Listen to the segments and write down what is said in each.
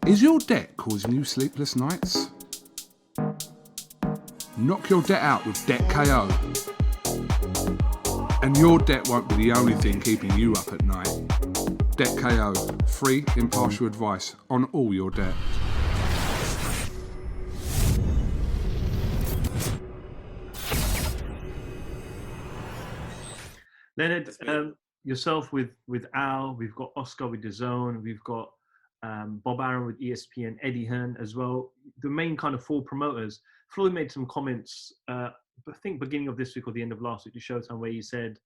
Is your debt causing you sleepless nights? Knock your debt out with Debt KO. And your debt won't be the only thing keeping you up at night. Debt KO, free impartial advice on all your debt. Leonard, yourself with Al, we've got Oscar with Dazn, we've got Bob Aaron with ESPN, Eddie Hearn as well. The main kind of four promoters. Floyd made some comments, I think beginning of this week or the end of last week to Showtime, where he said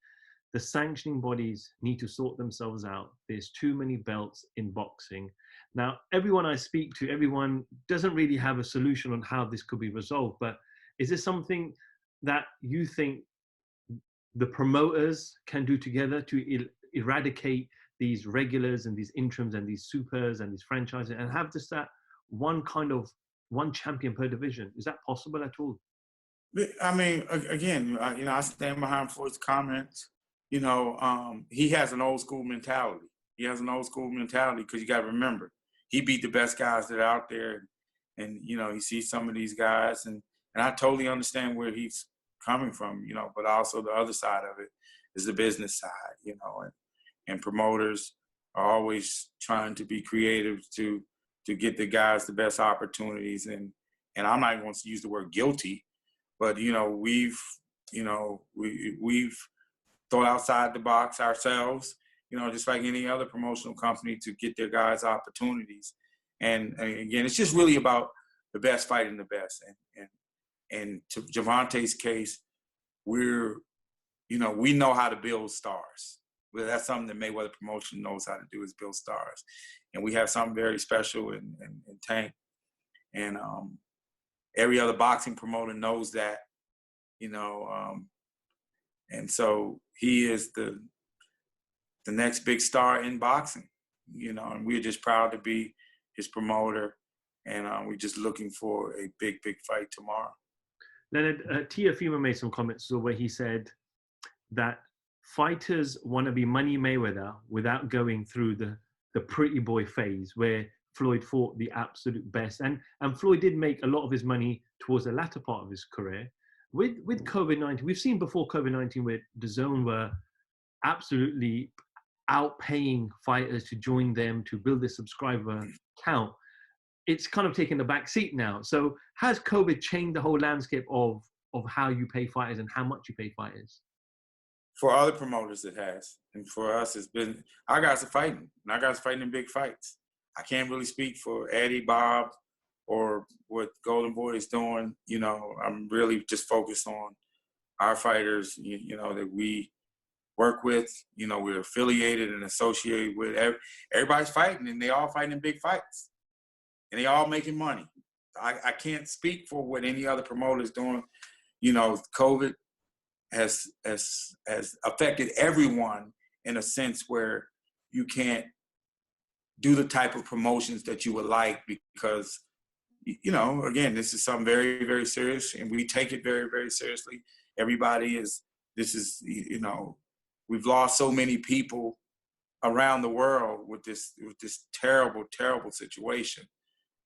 the sanctioning bodies need to sort themselves out. There's too many belts in boxing. Now, everyone I speak to, everyone doesn't really have a solution on how this could be resolved, but is this something that you think the promoters can do together to eradicate these regulars and these interims and these supers and these franchises and have just that one champion per division? Is that possible at all? I mean, again, I stand behind Floyd's comments. He has an old school mentality. Because you got to remember, he beat the best guys that are out there. And he sees some of these guys. And I totally understand where he's coming from, but also the other side of it is the business side, and promoters are always trying to be creative to get the guys the best opportunities. And I'm not going to use the word guilty, but, we've thought outside the box ourselves, just like any other promotional company, to get their guys opportunities. And again, it's just really about the best fighting the best. And to Gervonta's case, we know how to build stars. Well, that's something that Mayweather Promotion knows how to do, is build stars. And we have something very special in Tank. And every other boxing promoter knows that, and so he is the next big star in boxing, and we're just proud to be his promoter. And we're just looking for a big, big fight tomorrow. Leonard, Teofimo made some comments where he said that fighters want to be Money Mayweather without going through the pretty boy phase where Floyd fought the absolute best. And Floyd did make a lot of his money towards the latter part of his career. With COVID-19, we've seen before COVID-19 where Dazn were absolutely outpaying fighters to join them, to build their subscriber count. It's kind of taken the back seat now. So has COVID changed the whole landscape of how you pay fighters and how much you pay fighters? For other promoters, it has. And for us, it's been, our guys are fighting. And our guys are fighting in big fights. I can't really speak for Eddie, Bob, or what Golden Boy is doing. I'm really just focused on our fighters, that we work with. We're affiliated and associated with. Everybody's fighting, and they all fighting in big fights. And they all making money. I can't speak for what any other promoter is doing. COVID has affected everyone in a sense where you can't do the type of promotions that you would like because, again, this is something very, very serious, and we take it very, very seriously. We've lost so many people around the world with this terrible, terrible situation.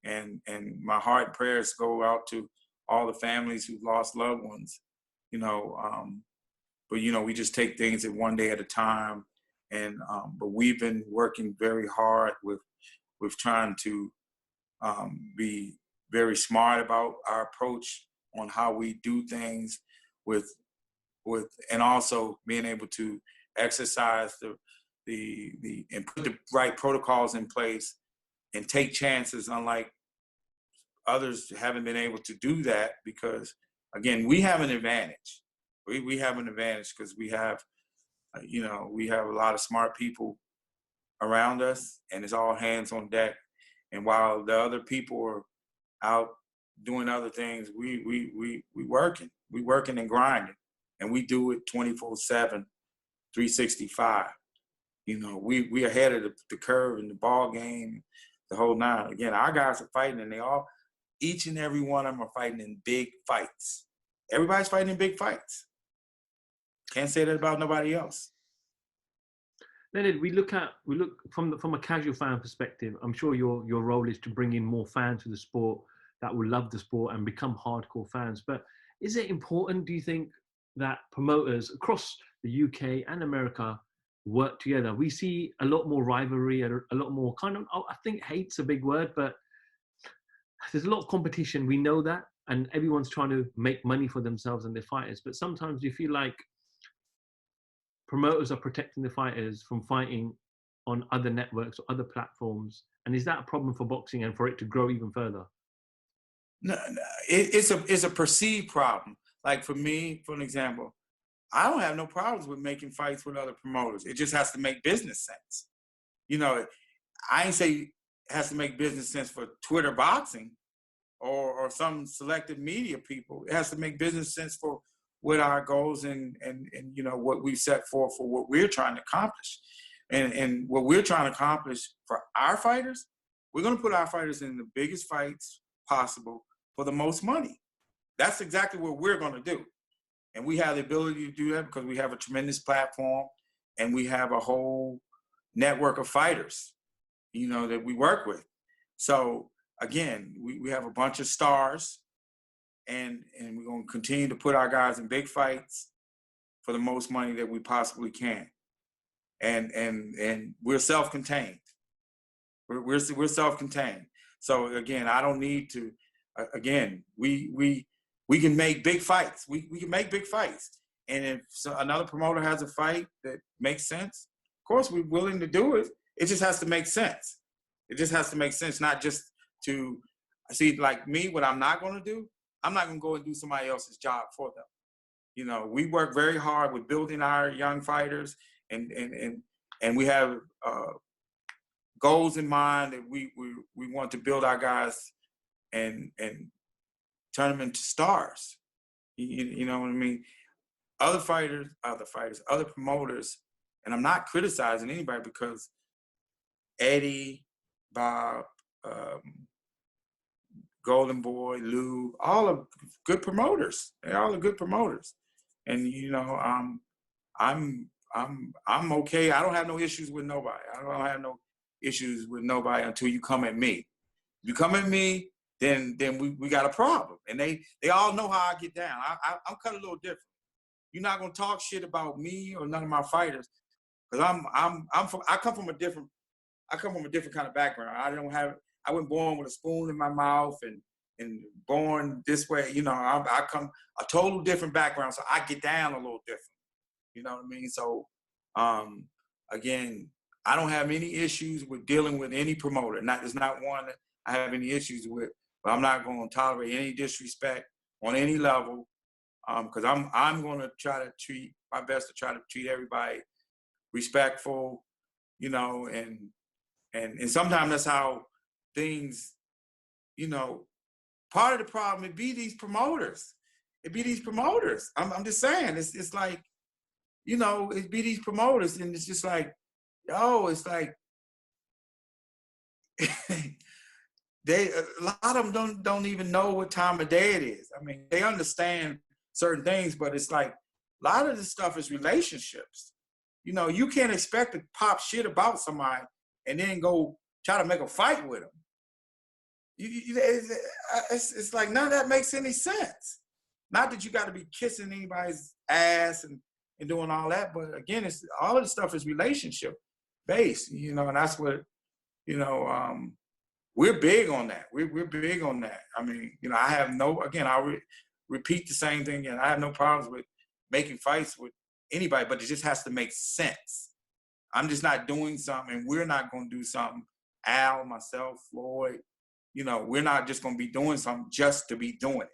And my heart and prayers go out to all the families who've lost loved ones, but, we just take things at one day at a time. And, but we've been working very hard with trying to be very smart about our approach on how we do things and also being able to exercise and put the right protocols in place and take chances, unlike others haven't been able to do that because, again, we have an advantage. We have an advantage because we have a lot of smart people around us, and it's all hands on deck. And while the other people are out doing other things, we working and grinding, and we do it 24/7, 365. We ahead of the curve in the ball game, the whole nine. Again, our guys are fighting, and each and every one of them are fighting in big fights. Everybody's fighting in big fights. Can't say that about nobody else. Leonard, we look from a casual fan perspective. I'm sure your role is to bring in more fans to the sport that will love the sport and become hardcore fans. But is it important, do you think, that promoters across the UK and America work together? We see a lot more rivalry, a lot more kind of, I think hate's a big word, but there's a lot of competition. We know that, and everyone's trying to make money for themselves and their fighters. But sometimes you feel like promoters are protecting the fighters from fighting on other networks or other platforms. And is that a problem for boxing and for it to grow even further? No, it's a perceived problem. Like for me, for an example, I don't have no problems with making fights with other promoters. It just has to make business sense. You know, I ain't say it has to make business sense for Twitter boxing or some selected media people. It has to make business sense for what our goals and you know what we set forth for what we're trying to accomplish. And what we're trying to accomplish for our fighters, we're going to put our fighters in the biggest fights possible for the most money. That's exactly what we're going to do. And we have the ability to do that because we have a tremendous platform and we have a whole network of fighters, you know, that we work with. So again, we have a bunch of stars and we're going to continue to put our guys in big fights for the most money that we possibly can. And we're self-contained. We're self-contained. So again, I don't need to, again, we can make big fights. We can make big fights. And if another promoter has a fight that makes sense, of course we're willing to do it. It just has to make sense. It just has to make sense, not just to, see, like me, what I'm not going to do, I'm not going to go and do somebody else's job for them. You know, we work very hard with building our young fighters and we have goals in mind that we want to build our guys and turn them into stars. You know what I mean? Other promoters, and I'm not criticizing anybody because Eddie, Bob, Golden Boy, Lou, all are good promoters. They're all good promoters. And you know, I'm okay. I don't have no issues with nobody. I don't have no issues with nobody until you come at me. If you come at me, then we got a problem. And they all know how I get down. I'm cut a little different. You're not gonna talk shit about me or none of my fighters, because I come from a different kind of background. I wasn't born with a spoon in my mouth and born this way. You know, I come a total different background, so I get down a little different. You know what I mean? So again, I don't have any issues with dealing with any promoter. There's not one that I have any issues with, but I'm not going to tolerate any disrespect on any level, because I'm going to try to treat my best to try to treat everybody respectful, you know, and sometimes that's how things, you know, part of the problem, it be these promoters. I'm just saying, it's like, you know, it be these promoters, and it's just like, yo, it's like, a lot of them don't even know what time of day it is. I mean, they understand certain things, but it's like, a lot of this stuff is relationships. You know, you can't expect to pop shit about somebody and then go try to make a fight with them. It's like none of that makes any sense. Not that you got to be kissing anybody's ass and doing all that, but again, it's all of this stuff is relationship based, you know, and that's what, you know, we're big on that. We're big on that. I mean, you know, I have no, again, I'll repeat the same thing again. I have no problems with making fights with anybody, but it just has to make sense. I'm just not doing something, and we're not going to do something. Al, myself, Floyd, you know, we're not just going to be doing something just to be doing it,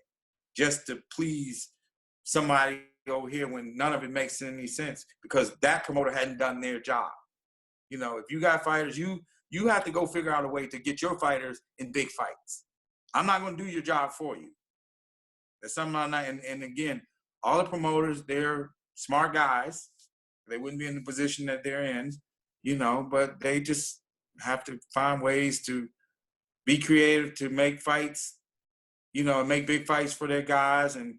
just to please somebody over here when none of it makes any sense, because that promoter hadn't done their job. You know, if you got fighters, you have to go figure out a way to get your fighters in big fights. I'm not going to do your job for you. That's something I'm not, and again, all the promoters, they're smart guys. They wouldn't be in the position that they're in, you know, but they just have to find ways to be creative, to make fights, you know, make big fights for their guys and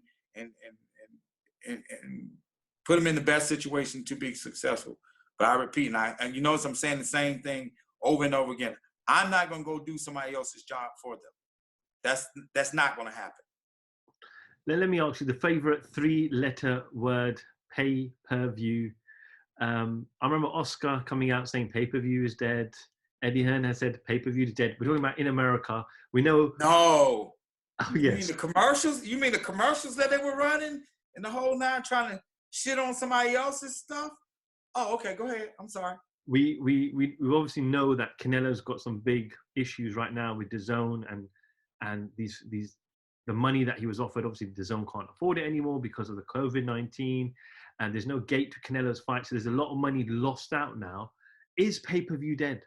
put them in the best situation to be successful. But I repeat, and you notice I'm saying the same thing over and over again. I'm not going to go do somebody else's job for them. That's not going to happen. Let me ask you the favorite 3-letter word, pay-per-view. I remember Oscar coming out saying pay-per-view is dead. Eddie Hearn has said pay-per-view is dead. We're talking about in America. We know. No. Oh, You yes. mean the commercials? You mean the commercials that they were running and the whole nine trying to shit on somebody else's stuff? Oh, okay. Go ahead. I'm sorry. We obviously know that Canelo's got some big issues right now with Dazn and these the money that he was offered. Obviously, Dazn can't afford it anymore because of the COVID-19, and there's no gate to Canelo's fight. So there's a lot of money lost out now. Is pay-per-view dead?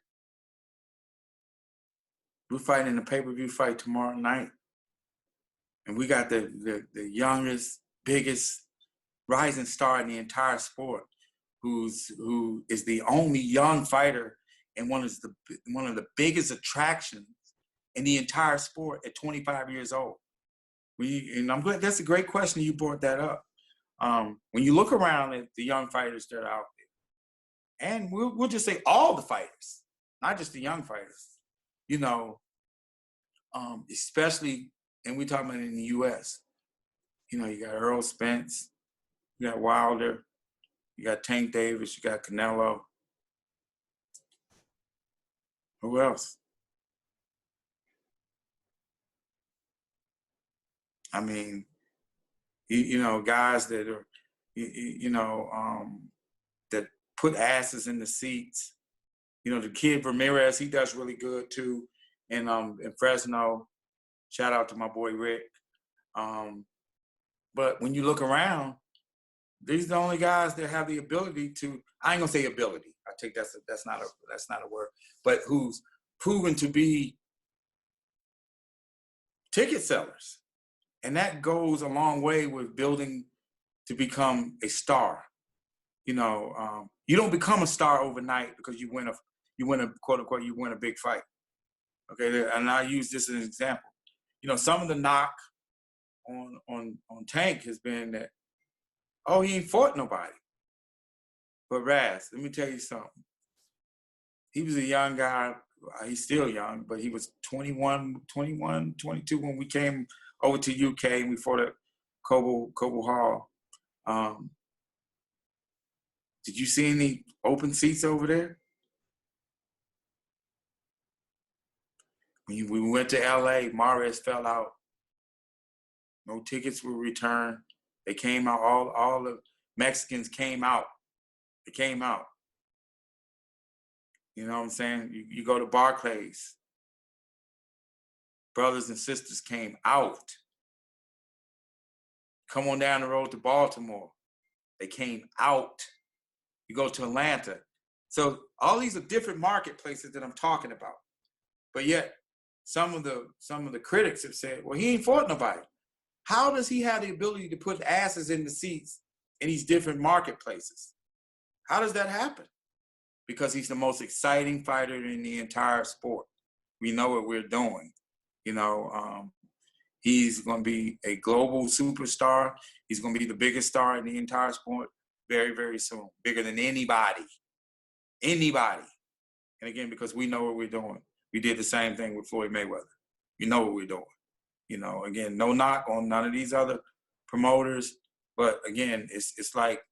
We're fighting a pay-per-view fight tomorrow night, and we got the youngest, biggest rising star in the entire sport, who is the only young fighter and one of the biggest attractions in the entire sport at 25 years old. And I'm glad that's a great question you brought that up. When you look around at the young fighters that are out there, and we'll just say all the fighters, not just the young fighters, you know, especially, and we're talking about in the U.S., you know, you got Earl Spence, you got Wilder, you got Tank Davis, you got Canelo. Who else? I mean, you know, guys that are, that put asses in the seats. You know, the kid Ramirez, he does really good too. In Fresno, shout out to my boy Rick. But when you look around, these are the only guys that have the ability to. I ain't gonna say ability. I think that's not a word. But who's proven to be ticket sellers, and that goes a long way with building to become a star. You know, you don't become a star overnight because you win a quote unquote, you win a big fight. Okay, and I use this as an example. You know, some of the knock on Tank has been that, oh, he ain't fought nobody. But Raz, let me tell you something. He was a young guy. He's still young, but he was 21, 22 when we came over to UK and we fought at Coble Hall. Did you see any open seats over there? When we went to LA, Mares fell out. No tickets were returned. They came out, all the Mexicans came out. They came out. You know what I'm saying? You go to Barclays. Brothers and sisters came out. Come on down the road to Baltimore. They came out. You go to Atlanta. So all these are different marketplaces that I'm talking about. But yet, some of the critics have said, well, he ain't fought nobody. How does he have the ability to put asses in the seats in these different marketplaces? How does that happen? Because he's the most exciting fighter in the entire sport. We know what we're doing. You know, he's going to be a global superstar. He's going to be the biggest star in the entire sport very, very soon. Bigger than anybody. Anybody. And again, because we know what we're doing. We did the same thing with Floyd Mayweather. You know what we're doing. You know, again, no knock on none of these other promoters. But again, it's like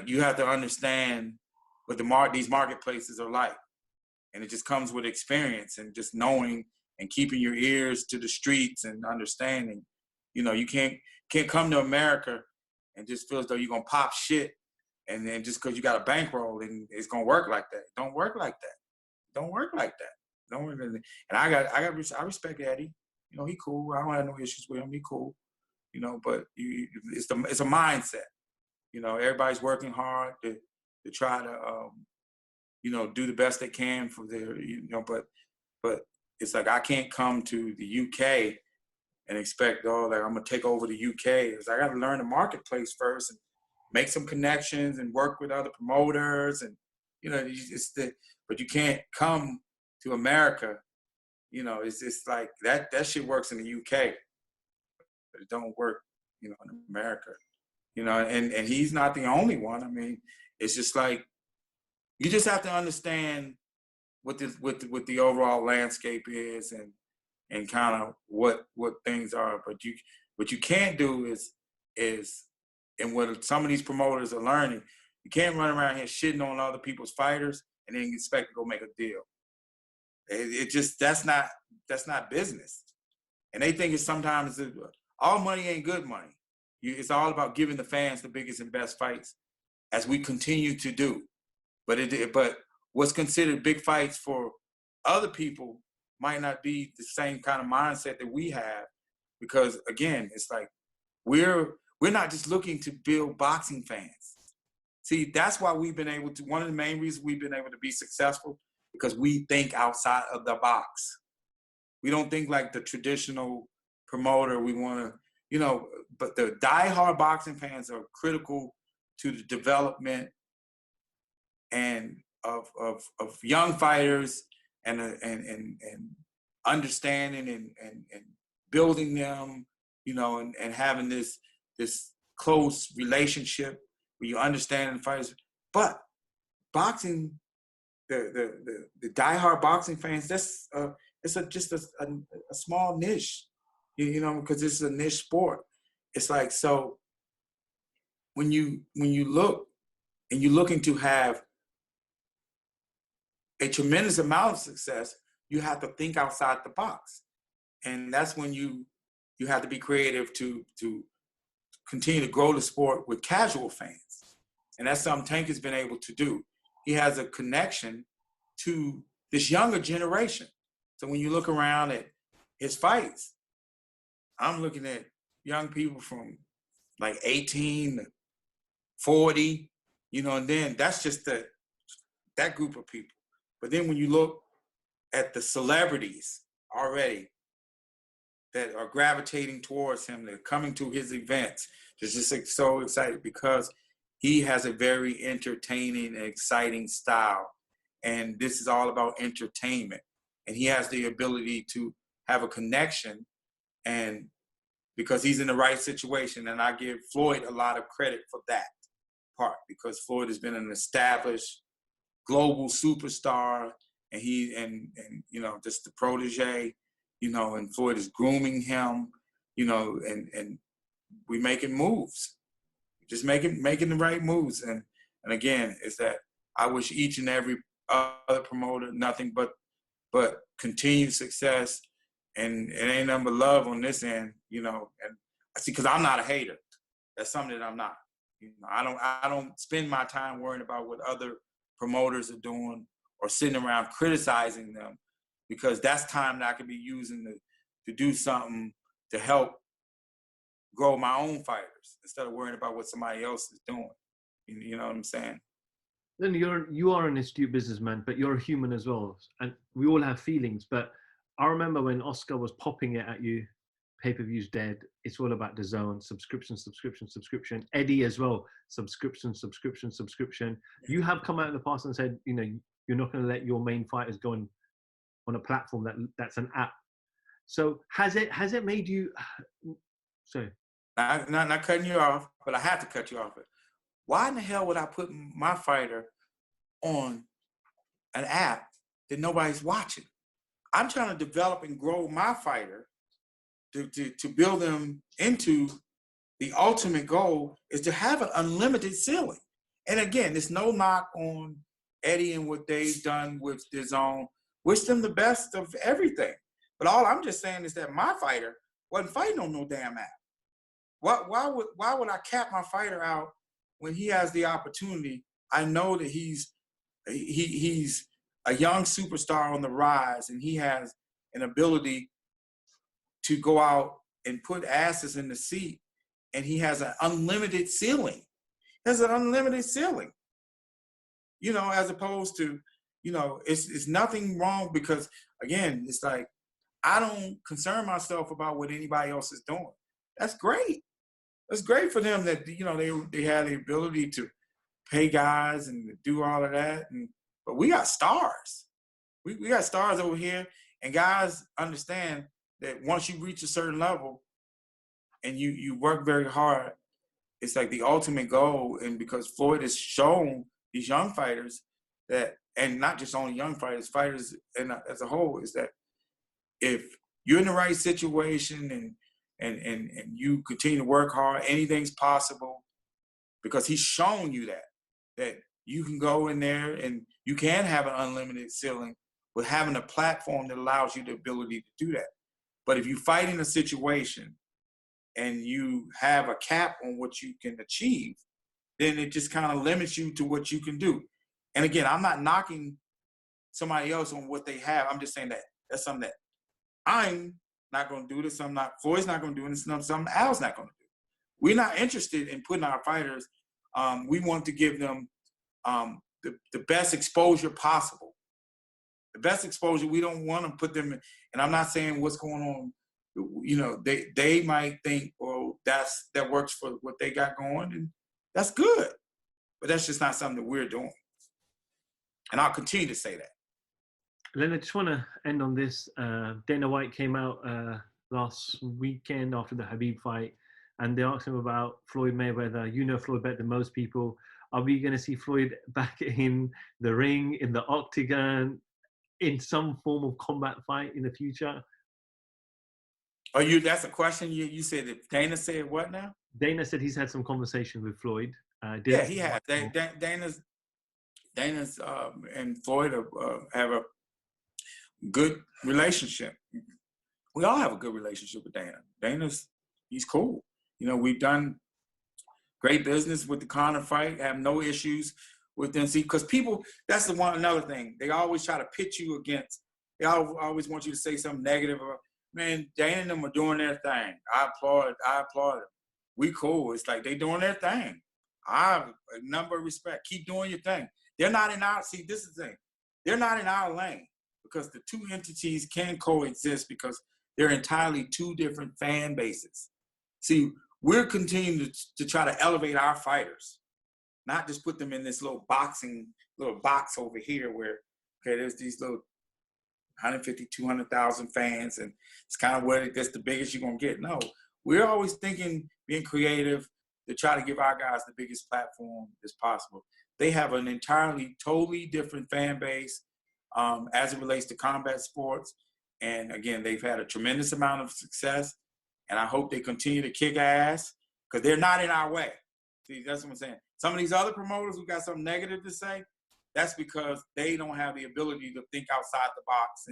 you have to understand what these marketplaces are like. And it just comes with experience and just knowing and keeping your ears to the streets and understanding. You know, you can't come to America and just feel as though you're gonna pop shit and then just because you got a bankroll and it's gonna work like that. Don't work like that. Don't work like that. Don't work like that. And I respect Eddie. You know, he cool. I don't have no issues with him. He cool. You know, but it's a mindset. You know, everybody's working hard to try to you know, do the best they can for their, you know, but it's like I can't come to the UK and expect, oh, like I'm gonna take over the UK. Because I got to learn the marketplace first and make some connections and work with other promoters and, you know, but you can't come to America. You know, it's like that shit works in the UK, but it don't work, you know, in America. You know, and he's not the only one. I mean, it's just like, you just have to understand what the overall landscape is, and kind of what things are. But what you can't do is and what some of these promoters are learning, you can't run around here shitting on other people's fighters and then expect to go make a deal. It just, that's not business. And they think it's sometimes all money ain't good money. It's all about giving the fans the biggest and best fights, as we continue to do. But what's considered big fights for other people might not be the same kind of mindset that we have, because again, it's like we're not just looking to build boxing fans. See, that's why we've been able to, one of the main reasons we've been able to be successful, because we think outside of the box. We don't think like the traditional promoter. We want to, but the diehard boxing fans are critical to the development and of young fighters, and understanding and building them, and having this close relationship where you understand the fighters. But boxing, the diehard boxing fans, that's just a small niche, because this is a niche sport. It's like, so when you look and you're looking to have a tremendous amount of success, you have to think outside the box. And that's when you have to be creative to continue to grow the sport with casual fans. And that's something Tank has been able to do. He has a connection to this younger generation. So when you look around at his fights, I'm looking at young people from like 18 to 40, and then that's just that group of people. But then when you look at the celebrities already that are gravitating towards him, they're coming to his events, they're just so excited because he has a very entertaining and exciting style. And this is all about entertainment. And he has the ability to have a connection, and because he's in the right situation. And I give Floyd a lot of credit for that part, because Floyd has been an established global superstar, and he just the protege, and Floyd is grooming him, and we making moves, just making the right moves. And again, is that I wish each and every other promoter nothing but continued success, and it ain't nothing but love on this end, and I see, because I'm not a hater. That's something that I'm not. I don't spend my time worrying about what other promoters are doing or sitting around criticizing them, because that's time that I could be using to do something to help grow my own fighters instead of worrying about what somebody else is doing. You know what I'm saying? Then you are an astute businessman, but you're a human as well, and we all have feelings. But I remember when Oscar was popping it at you, pay-per-view's dead, it's all about Dazn, subscription. Eddie as well, subscription. You have come out in the past and said, you're not going to let your main fighters go on a platform that's an app. So has it made you? Sorry, not cutting you off, but I have to cut you off. Why in the hell would I put my fighter on an app that nobody's watching? I'm trying to develop and grow my fighter to build them into the ultimate goal is to have an unlimited ceiling. And again, there's no knock on Eddie and what they've done with Dazn. Wish them the best of everything. But all I'm just saying is that my fighter wasn't fighting on no damn app. Why would I cap my fighter out when he has the opportunity? I know that he's a young superstar on the rise, and he has an ability to go out and put asses in the seat, and he has an unlimited ceiling. As opposed to, it's nothing wrong, because again, it's like, I don't concern myself about what anybody else is doing. That's great. It's great for them that, they have the ability to pay guys and do all of that. But we got stars. We got stars over here, and guys understand that once you reach a certain level and you work very hard, it's like the ultimate goal. And because Floyd has shown these young fighters that, and not just only young fighters and as a whole, is that if you're in the right situation and you continue to work hard, anything's possible, because he's shown you that you can go in there and you can have an unlimited ceiling with having a platform that allows you the ability to do that. But if you fight in a situation and you have a cap on what you can achieve, then it just kind of limits you to what you can do. And again, I'm not knocking somebody else on what they have. I'm just saying that that's something that I'm not going to do. This, Floyd's not going to do this, something Al's not going to do. We're not interested in putting our fighters. We want to give them the best exposure possible. The best exposure. We don't want to put them in, and I'm not saying what's going on. You know, they might think, well, that works for what they got going, and that's good. But that's just not something that we're doing. And I'll continue to say that. Leonard, I just want to end on this. Dana White came out last weekend after the Khabib fight, and they asked him about Floyd Mayweather. You know Floyd better than most people. Are we going to see Floyd back in the ring, in the octagon, in some form of combat fight in the future? That's a question you said. That Dana said what now? Dana said he's had some conversation with Floyd. Yeah, he has. Dana's and Floyd have a good relationship. We all have a good relationship with Dana. He's cool. You know, we've done great business with the Conor fight. Have no issues with them. See, because people, that's another thing. They always try to pit you against. They always want you to say something negative. Man, Dana and them are doing their thing. I applaud them. We cool. It's like they doing their thing. I have a number of respect. Keep doing your thing. They're not in our, see, this is the thing. They're not in our lane because the two entities can coexist because they're entirely two different fan bases. See, we're continuing to try to elevate our fighters, not just put them in this little box over here where, okay, there's these little 150, 200,000 fans, and it's kind of where that's the biggest you're going to get. No, we're always thinking, being creative, to try to give our guys the biggest platform as possible. They have an entirely, totally different fan base as it relates to combat sports. And again, they've had a tremendous amount of success. And I hope they continue to kick ass because they're not in our way. See, that's what I'm saying. Some of these other promoters who got something negative to say, that's because they don't have the ability to think outside the box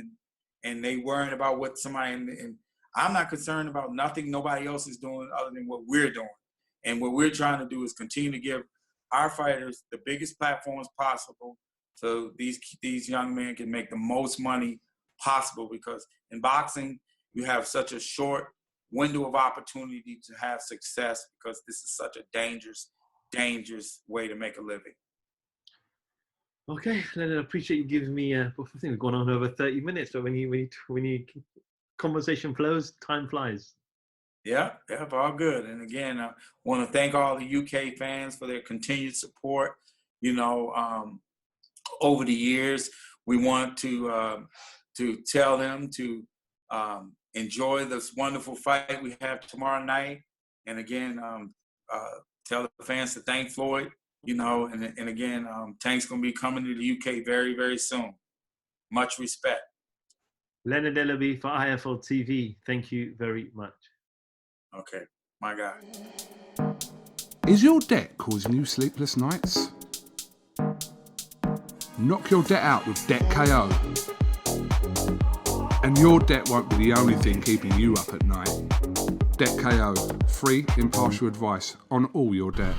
and they worrying about what somebody, and I'm not concerned about nothing nobody else is doing other than what we're doing. And what we're trying to do is continue to give our fighters the biggest platforms possible so these young men can make the most money possible, because in boxing, you have such a short window of opportunity to have success because this is such a dangerous way to make a living. Okay, Leonard, I appreciate you giving me, I think we've gone on over 30 minutes, but when you conversation flows, time flies. Yeah, all good. And again, I want to thank all the UK fans for their continued support. You know, over the years, we want to tell them to enjoy this wonderful fight we have tomorrow night. And again, tell the fans to thank Floyd, you know, and again, Tank's going to be coming to the UK very, very soon. Much respect. Leonard Ellerbe for IFL TV. Thank you very much. Okay, my guy. Is your debt causing you sleepless nights? Knock your debt out with Debt KO. And your debt won't be the only thing keeping you up at night. Debt KO, free, impartial advice on all your debt.